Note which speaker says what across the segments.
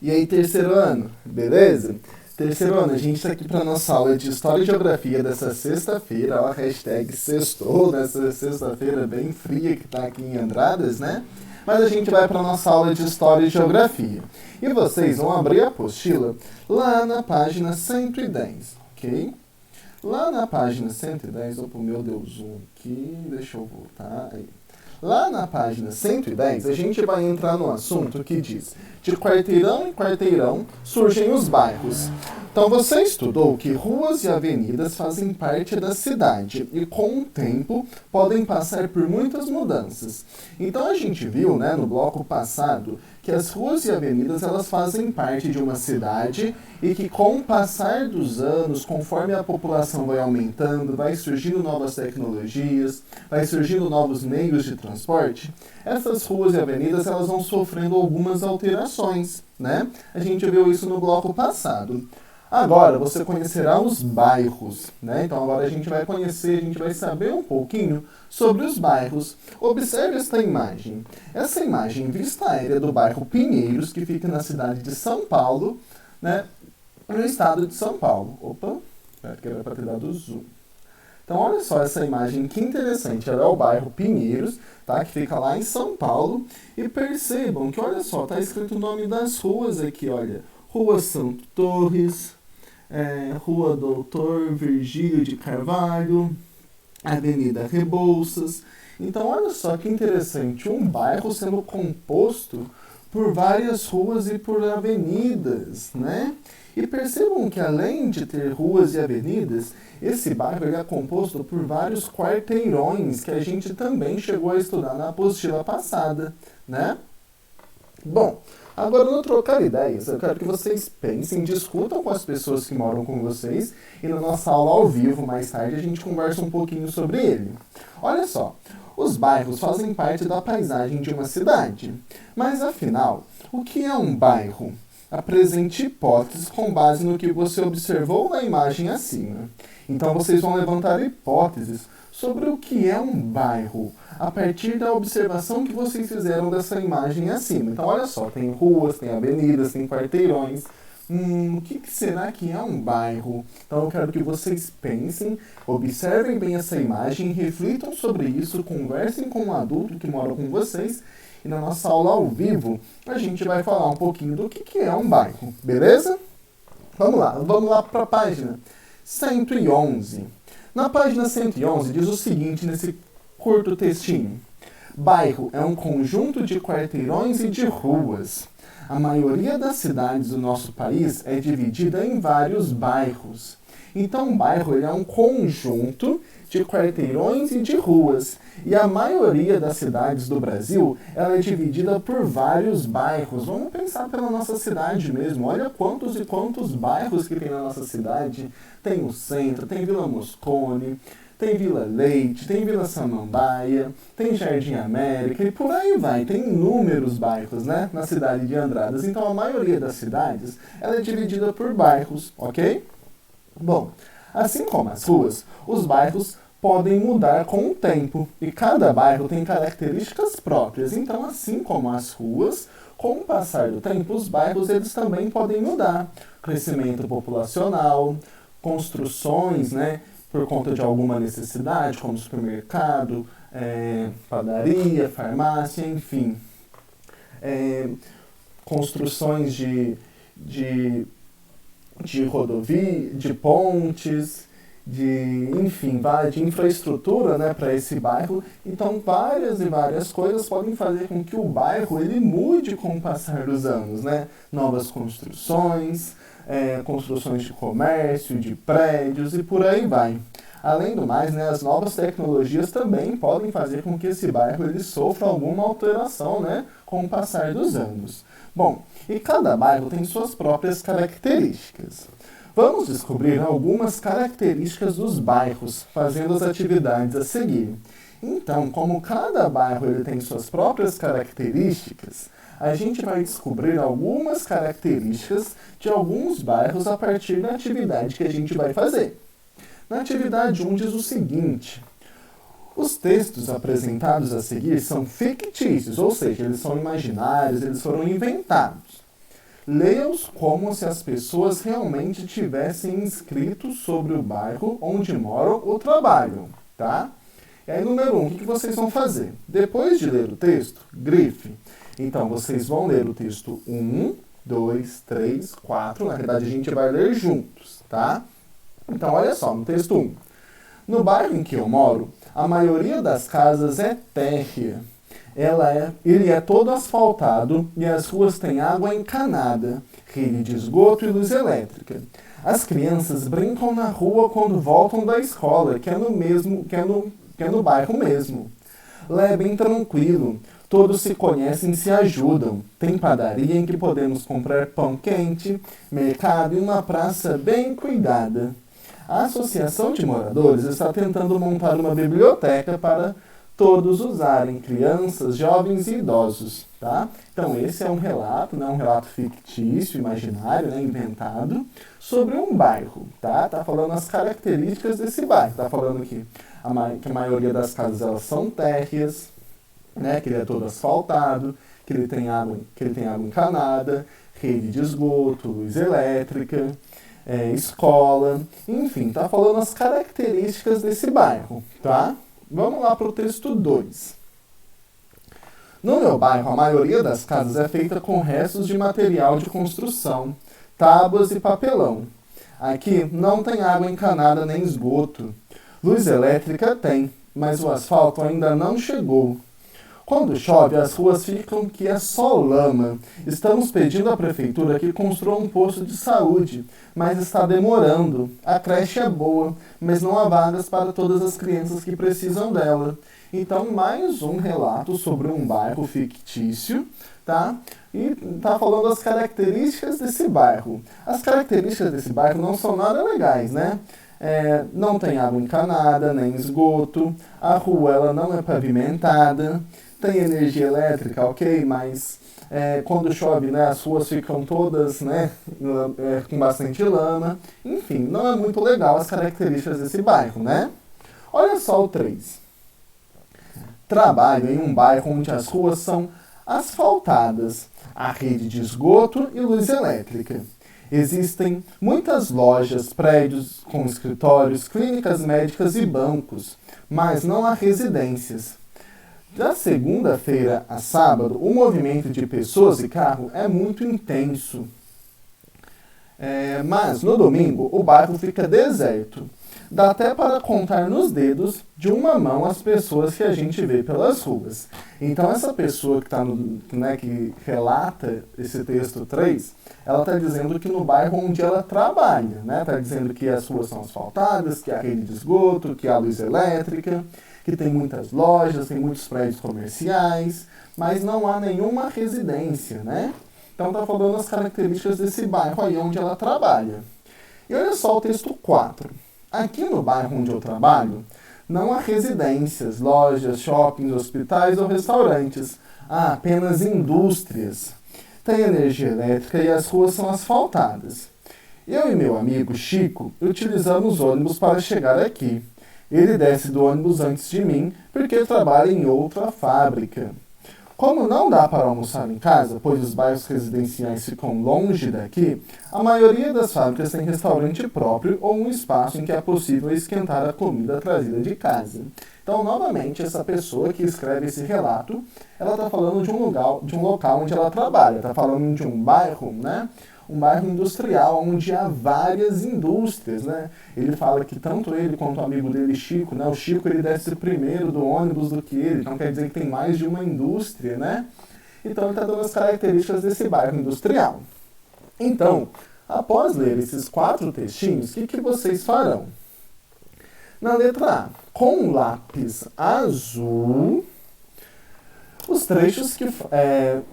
Speaker 1: E aí, terceiro ano, beleza? Terceiro ano, a gente está aqui para nossa aula de História e Geografia dessa sexta-feira, ó, hashtag sextou, nessa sexta-feira bem fria que tá aqui em Andradas, né? Mas a gente vai para nossa aula de História e Geografia. E vocês vão abrir a apostila lá na página 110, ok? Lá na página 110, opa, meu Deus, zoom aqui, deixa eu voltar aí. Lá na página 110, a gente vai entrar no assunto que diz: de quarteirão em quarteirão surgem os bairros. Então você estudou que ruas e avenidas fazem parte da cidade e com o tempo podem passar por muitas mudanças. Então a gente viu, né, no bloco passado, que as ruas e avenidas elas fazem parte de uma cidade e que com o passar dos anos, conforme a população vai aumentando, vai surgindo novas tecnologias, vai surgindo novos meios de transporte, essas ruas e avenidas elas vão sofrendo algumas alterações, né? A gente viu isso no bloco passado. Agora você conhecerá os bairros, né? Então agora a gente vai conhecer, a gente vai saber um pouquinho sobre os bairros. Observe esta imagem. Essa imagem vista aérea do bairro Pinheiros, que fica na cidade de São Paulo, né? No estado de São Paulo. Opa, que era para ter dado zoom. Então olha só essa imagem, que interessante. Ela é o bairro Pinheiros, tá? Que fica lá em São Paulo. E percebam que, olha só, tá escrito o nome das ruas aqui, olha. Rua Santo Torres, Rua Doutor Virgílio de Carvalho, Avenida Rebouças. Então, olha só que interessante, um bairro sendo composto por várias ruas e por avenidas, né? E percebam que além de ter ruas e avenidas, esse bairro ele é composto por vários quarteirões que a gente também chegou a estudar na apostila passada, né? Bom, agora no trocar ideias, eu quero que vocês pensem, discutam com as pessoas que moram com vocês e na nossa aula ao vivo, mais tarde, a gente conversa um pouquinho sobre ele. Olha só, os bairros fazem parte da paisagem de uma cidade, mas afinal, o que é um bairro? Apresente hipóteses com base no que você observou na imagem acima. Então vocês vão levantar hipóteses sobre o que é um bairro, a partir da observação que vocês fizeram dessa imagem acima. Então olha só, tem ruas, tem avenidas, tem quarteirões. O que será que é um bairro? Então eu quero que vocês pensem, observem bem essa imagem, reflitam sobre isso, conversem com um adulto que mora com vocês. E na nossa aula ao vivo, a gente vai falar um pouquinho do que é um bairro, beleza? Vamos lá para a página 111. Na página 111 diz o seguinte nesse curto textinho: bairro é um conjunto de quarteirões e de ruas. A maioria das cidades do nosso país é dividida em vários bairros. Então, um bairro ele é um conjunto de quarteirões e de ruas. E a maioria das cidades do Brasil ela é dividida por vários bairros. Vamos pensar pela nossa cidade mesmo. Olha quantos e quantos bairros que tem na nossa cidade. Tem o centro, tem Vila Moscone, tem Vila Leite, tem Vila Samambaia, tem Jardim América e por aí vai. Tem inúmeros bairros, né, na cidade de Andradas. Então a maioria das cidades ela é dividida por bairros, ok? Bom, assim como as ruas, os bairros podem mudar com o tempo e cada bairro tem características próprias. Então, assim como as ruas, com o passar do tempo, os bairros eles também podem mudar. Crescimento populacional, construções, né, por conta de alguma necessidade, como supermercado, padaria, farmácia, enfim. Construções de rodovia, de pontes, de infraestrutura, né, para esse bairro. Então, várias e várias coisas podem fazer com que o bairro ele mude com o passar dos anos, né? Novas construções, construções de comércio, de prédios e por aí vai. Além do mais, né, as novas tecnologias também podem fazer com que esse bairro ele sofra alguma alteração, né, com o passar dos anos. Bom, e cada bairro tem suas próprias características. Vamos descobrir algumas características dos bairros, fazendo as atividades a seguir. Então, como cada bairro ele tem suas próprias características, a gente vai descobrir algumas características de alguns bairros a partir da atividade que a gente vai fazer. Na atividade 1 diz o seguinte: os textos apresentados a seguir são fictícios, ou seja, eles são imaginários, eles foram inventados. Leia-os como se as pessoas realmente tivessem escrito sobre o bairro onde moram ou trabalham, tá? E aí, número 1, o que vocês vão fazer? Depois de ler o texto, grife. Então, vocês vão ler o texto 1, 2, 3, 4. Na verdade, a gente vai ler juntos, tá? Então, olha só, no texto 1. No bairro em que eu moro, a maioria das casas é térrea. Ele é todo asfaltado e as ruas têm água encanada, rede de esgoto e luz elétrica. As crianças brincam na rua quando voltam da escola, que é no bairro mesmo. Lá é bem tranquilo, todos se conhecem e se ajudam. Tem padaria em que podemos comprar pão quente, mercado e uma praça bem cuidada. A Associação de Moradores está tentando montar uma biblioteca para todos usarem, crianças, jovens e idosos, tá? Então esse é um relato, né, um relato fictício, imaginário, né, inventado, sobre um bairro, tá? Tá falando as características desse bairro, tá falando que a maioria das casas elas são térreas, né, que ele é todo asfaltado, que ele tem água encanada, rede de esgoto, luz elétrica, escola, enfim, tá falando as características desse bairro, tá? Vamos lá para o texto 2. No meu bairro, a maioria das casas é feita com restos de material de construção, tábuas e papelão. Aqui não tem água encanada nem esgoto. Luz elétrica tem, mas o asfalto ainda não chegou. Quando chove, as ruas ficam que é só lama. Estamos pedindo à prefeitura que construa um posto de saúde, mas está demorando. A creche é boa, mas não há vagas para todas as crianças que precisam dela. Então, mais um relato sobre um bairro fictício, tá? E tá falando as características desse bairro. As características desse bairro não são nada legais, né? Não tem água encanada, nem esgoto. A rua ela não é pavimentada. Tem energia elétrica, ok, mas quando chove, né, as ruas ficam todas, né, com bastante lama. Enfim, não é muito legal as características desse bairro, né? Olha só o 3. Trabalho em um bairro onde as ruas são asfaltadas, a rede de esgoto e luz elétrica. Existem muitas lojas, prédios com escritórios, clínicas médicas e bancos, mas não há residências. Da segunda-feira a sábado, o movimento de pessoas e carro é muito intenso. Mas no domingo, o bairro fica deserto. Dá até para contar nos dedos de uma mão as pessoas que a gente vê pelas ruas. Então essa pessoa que relata esse texto 3, ela está dizendo que no bairro onde ela trabalha, né? Está dizendo que as ruas são asfaltadas, que há rede de esgoto, que há luz elétrica, que tem muitas lojas, tem muitos prédios comerciais, mas não há nenhuma residência, né? Então está falando as características desse bairro aí onde ela trabalha. E olha só o texto 4. Aqui no bairro onde eu trabalho, não há residências, lojas, shoppings, hospitais ou restaurantes. Há apenas indústrias. Tem energia elétrica e as ruas são asfaltadas. Eu e meu amigo Chico utilizamos ônibus para chegar aqui. Ele desce do ônibus antes de mim, porque trabalha em outra fábrica. Como não dá para almoçar em casa, pois os bairros residenciais ficam longe daqui, a maioria das fábricas tem restaurante próprio ou um espaço em que é possível esquentar a comida trazida de casa. Então, novamente, essa pessoa que escreve esse relato, ela está falando de um local onde ela trabalha, está falando de um bairro, né? Um bairro industrial, onde há várias indústrias, né? Ele fala que tanto ele quanto o amigo dele, Chico, né? O Chico, ele desce primeiro do ônibus do que ele, então quer dizer que tem mais de uma indústria, né? Então, ele está dando as características desse bairro industrial. Então, após ler esses 4 textinhos, o que vocês farão? Na letra A, com um lápis azul, os trechos que,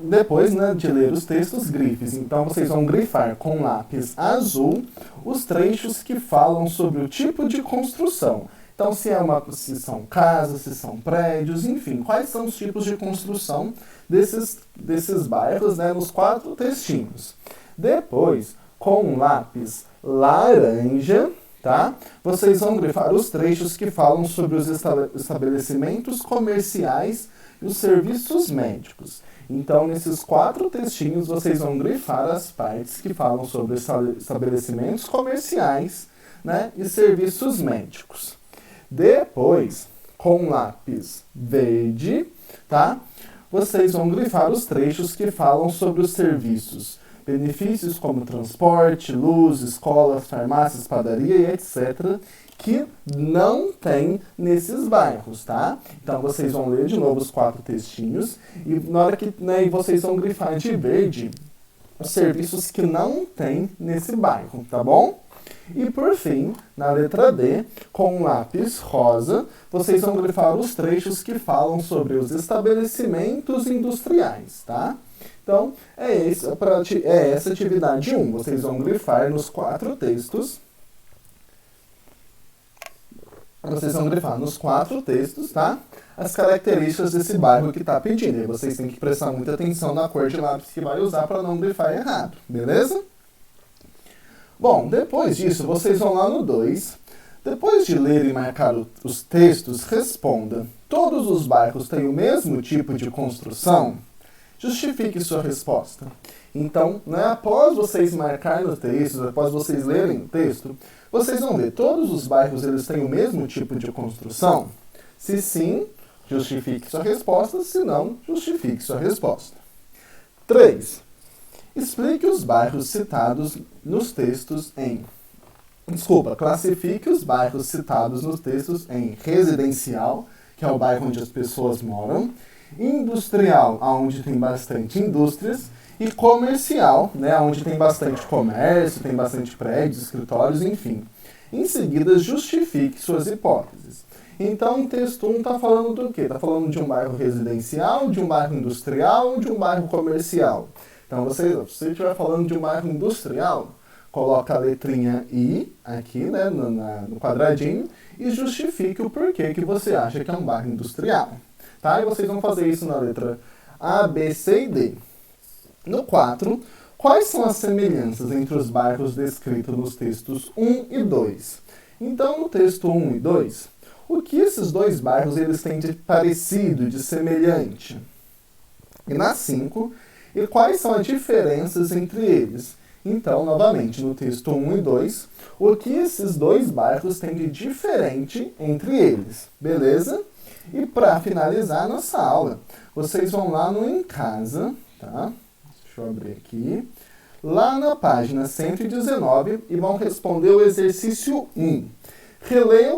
Speaker 1: depois, né, de ler os textos, grifes. Então, vocês vão grifar com lápis azul os trechos que falam sobre o tipo de construção. Então, se são casas, se são prédios, enfim, quais são os tipos de construção desses bairros, né, nos 4 textinhos. Depois, com um lápis laranja, tá? Vocês vão grifar os trechos que falam sobre os estabelecimentos comerciais e os serviços médicos. Então, nesses 4 textinhos, vocês vão grifar as partes que falam sobre estabelecimentos comerciais, né, e serviços médicos. Depois, com lápis verde, tá? Vocês vão grifar os trechos que falam sobre os serviços, benefícios como transporte, luz, escolas, farmácias, padaria e etc., que não tem nesses bairros, tá? Então vocês vão ler de novo os 4 textinhos e na hora que, né, vocês vão grifar de verde os serviços que não tem nesse bairro, tá bom? E por fim, na letra D, com lápis rosa, vocês vão grifar os trechos que falam sobre os estabelecimentos industriais, tá? Então, é essa atividade 1. Vocês vão grifar nos 4 textos. Vocês vão grifar nos 4 textos, tá? As características desse bairro que está pedindo. E vocês têm que prestar muita atenção na cor de lápis que vai usar para não grifar errado, beleza? Bom, depois disso, vocês vão lá no 2. Depois de ler e marcar os textos, responda: todos os bairros têm o mesmo tipo de construção? Justifique sua resposta. Então, né, após vocês marcarem no texto, após vocês lerem o texto, vocês vão ver, todos os bairros eles têm o mesmo tipo de construção? Se sim, justifique sua resposta, se não, justifique sua resposta. 3. Explique os bairros citados nos textos em... classifique os bairros citados nos textos em residencial, que é o bairro onde as pessoas moram, industrial, onde tem bastante indústrias, e comercial, né, onde tem bastante comércio, tem bastante prédios, escritórios, enfim. Em seguida, justifique suas hipóteses. Então, o texto 1 está falando do quê? Está falando de um bairro residencial, de um bairro industrial ou de um bairro comercial? Então, se você estiver falando de um bairro industrial, coloca a letrinha I aqui, né, no quadradinho, e justifique o porquê que você acha que é um bairro industrial. Tá? E vocês vão fazer isso na letra A, B, C e D. No 4, quais são as semelhanças entre os bairros descritos nos textos 1 e 2? Então, no texto 1 e 2, o que esses dois bairros eles têm de parecido, de semelhante? E na 5, e quais são as diferenças entre eles? Então, novamente, no texto 1 e 2, o que esses dois bairros têm de diferente entre eles? Beleza? E para finalizar a nossa aula, vocês vão lá no Em Casa, tá? Deixa eu abrir aqui. Lá na página 119 e vão responder o exercício 1. Releia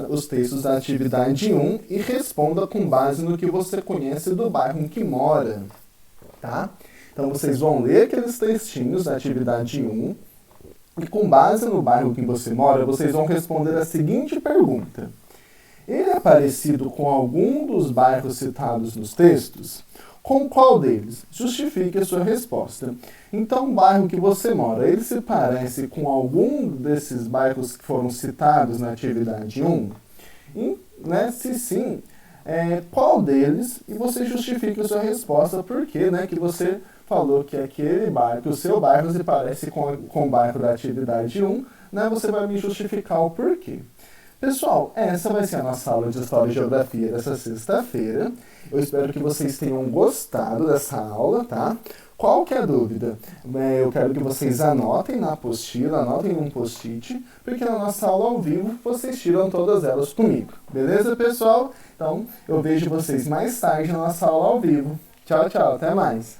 Speaker 1: os textos da atividade 1 e responda com base no que você conhece do bairro em que mora, tá? Então, vocês vão ler aqueles textinhos da atividade 1 e com base no bairro que você mora, vocês vão responder a seguinte pergunta. Ele é parecido com algum dos bairros citados nos textos? Com qual deles? Justifique a sua resposta. Então, o bairro que você mora, ele se parece com algum desses bairros que foram citados na atividade 1? E, né, se sim, qual deles? E você justifique a sua resposta, porque, né, que você falou que aquele bairro, que o seu bairro se parece com o bairro da atividade 1, né, você vai me justificar o porquê. Pessoal, essa vai ser a nossa aula de História e Geografia dessa sexta-feira. Eu espero que vocês tenham gostado dessa aula, tá? Qualquer dúvida, eu quero que vocês anotem na apostila, anotem num post-it, porque na nossa aula ao vivo vocês tiram todas elas comigo. Beleza, pessoal? Então, eu vejo vocês mais tarde na nossa aula ao vivo. Tchau, tchau, até mais!